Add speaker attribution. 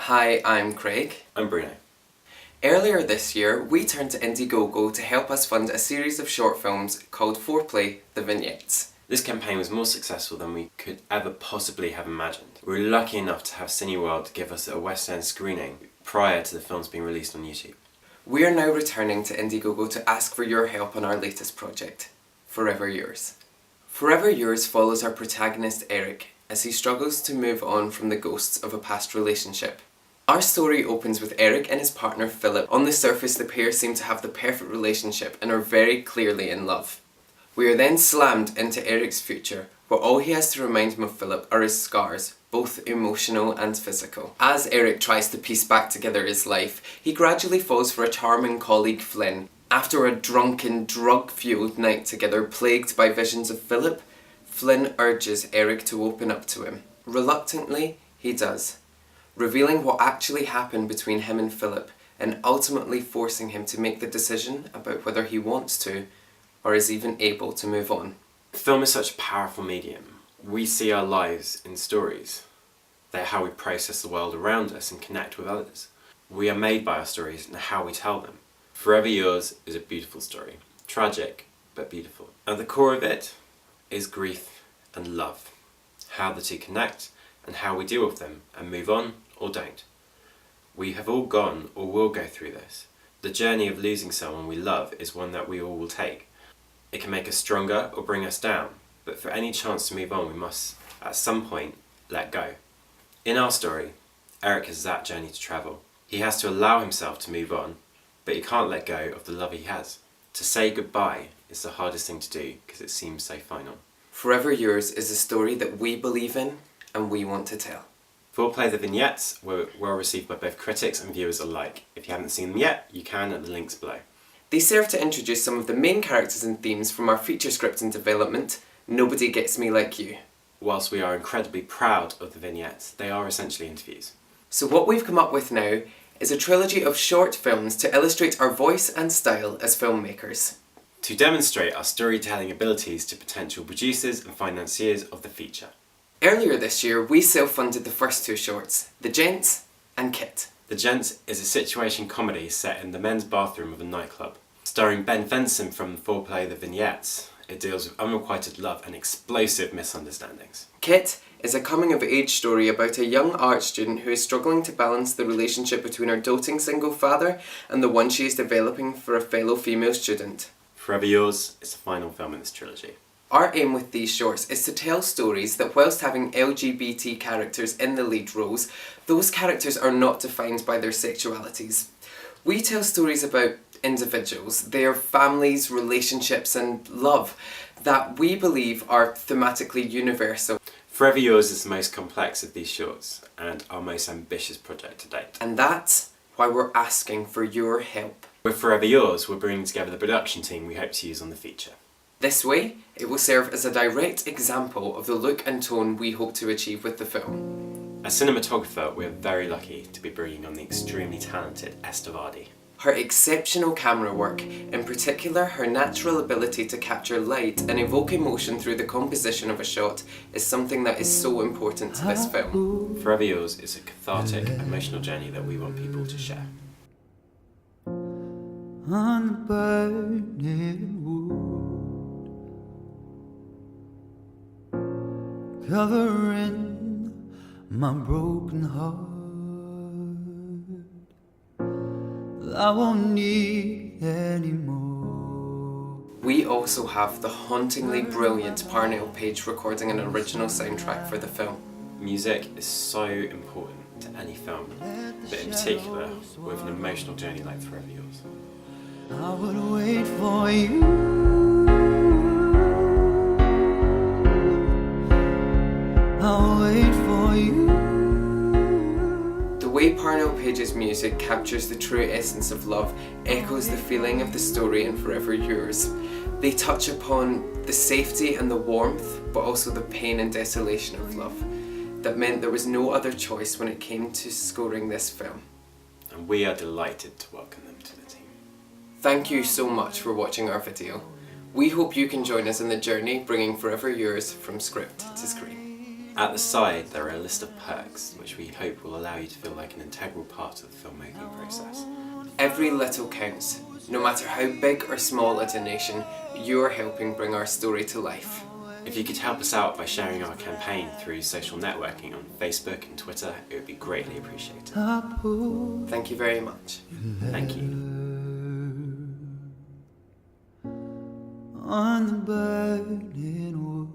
Speaker 1: Hi, I'm Craig.
Speaker 2: I'm Bruno.
Speaker 1: Earlier this year, we turned to Indiegogo to help us fund a series of short films called Foreplay, The Vignettes.
Speaker 2: This campaign was more successful than we could ever possibly have imagined. We were lucky enough to have Cineworld give us a West End screening prior to the films being released on YouTube.
Speaker 1: We are now returning to Indiegogo to ask for your help on our latest project, Forever Yours. Forever Yours follows our protagonist Eric as he struggles to move on from the ghosts of a past relationship. Our story opens with Eric and his partner Philip. On the surface, the pair seem to have the perfect relationship and are very clearly in love. We are then slammed into Eric's future, where all he has to remind him of Philip are his scars, both emotional and physical. As Eric tries to piece back together his life, he gradually falls for a charming colleague Flynn. After a drunken, drug-fueled night together plagued by visions of Philip, Flynn urges Eric to open up to him. Reluctantly, he does, revealing what actually happened between him and Philip and ultimately forcing him to make the decision about whether he wants to or is even able to move on.
Speaker 2: Film is such a powerful medium. We see our lives in stories. They're how we process the world around us and connect with others. We are made by our stories and how we tell them. Forever Yours is a beautiful story. Tragic, but beautiful. At the core of it is grief and love. How the two connect and how we deal with them and move on or don't. We have all gone or will go through this. The journey of losing someone we love is one that we all will take. It can make us stronger or bring us down, but for any chance to move on we must, at some point, let go. In our story, Eric has that journey to travel. He has to allow himself to move on, but he can't let go of the love he has. To say goodbye is the hardest thing to do because it seems so final.
Speaker 1: Forever Yours is a story that we believe in and we want to tell.
Speaker 2: Foreplay, The Vignettes were well received by both critics and viewers alike. If you haven't seen them yet, you can at the links below.
Speaker 1: They serve to introduce some of the main characters and themes from our feature script in development, Nobody Gets Me Like You.
Speaker 2: Whilst we are incredibly proud of the vignettes, they are essentially interviews.
Speaker 1: So what we've come up with now is a trilogy of short films to illustrate our voice and style as filmmakers.
Speaker 2: To demonstrate our storytelling abilities to potential producers and financiers of the feature.
Speaker 1: Earlier this year, we self-funded the first two shorts, The Gents and Kit.
Speaker 2: The Gents is a situation comedy set in the men's bathroom of a nightclub. Starring Ben Fenson from Foreplay, The Vignettes, it deals with unrequited love and explosive misunderstandings.
Speaker 1: Kit is a coming-of-age story about a young art student who is struggling to balance the relationship between her doting single father and the one she is developing for a fellow female student.
Speaker 2: Forever Yours is the final film in this trilogy.
Speaker 1: Our aim with these shorts is to tell stories that whilst having LGBT characters in the lead roles, those characters are not defined by their sexualities. We tell stories about individuals, their families, relationships and love that we believe are thematically universal.
Speaker 2: Forever Yours is the most complex of these shorts and our most ambitious project to date.
Speaker 1: And that's why we're asking for your help.
Speaker 2: With Forever Yours, we're bringing together the production team we hope to use on the feature.
Speaker 1: This way, it will serve as a direct example of the look and tone we hope to achieve with the film.
Speaker 2: As cinematographer, we're very lucky to be bringing on the extremely talented Esther Vardy.
Speaker 1: Her exceptional camera work, in particular her natural ability to capture light and evoke emotion through the composition of a shot, is something that is so important to this film.
Speaker 2: Forever Yours is a cathartic, emotional journey that we want people to share.
Speaker 3: On the burning wood, covering my broken heart, I won't need anymore.
Speaker 1: We also have the hauntingly brilliant Parnell Page recording an original soundtrack for the film.
Speaker 2: Music is so important to any film, but in particular with an emotional journey like Forever Yours.
Speaker 3: I would wait for you. I'll wait for you.
Speaker 1: The way Parnell Page's music captures the true essence of love echoes the feeling of the story in Forever Yours. They touch upon the safety and the warmth, but also the pain and desolation of love. That meant there was no other choice when it came to scoring this film.
Speaker 2: And we are delighted to welcome them to the team.
Speaker 1: Thank you so much for watching our video. We hope you can join us in the journey bringing Forever Yours from script to screen.
Speaker 2: At the side, there are a list of perks, which we hope will allow you to feel like an integral part of the filmmaking process.
Speaker 1: Every little counts. No matter how big or small a donation, you're helping bring our story to life.
Speaker 2: If you could help us out by sharing our campaign through social networking on Facebook and Twitter, it would be greatly appreciated.
Speaker 1: Thank you very much.
Speaker 2: Thank you.
Speaker 3: On the burning wood.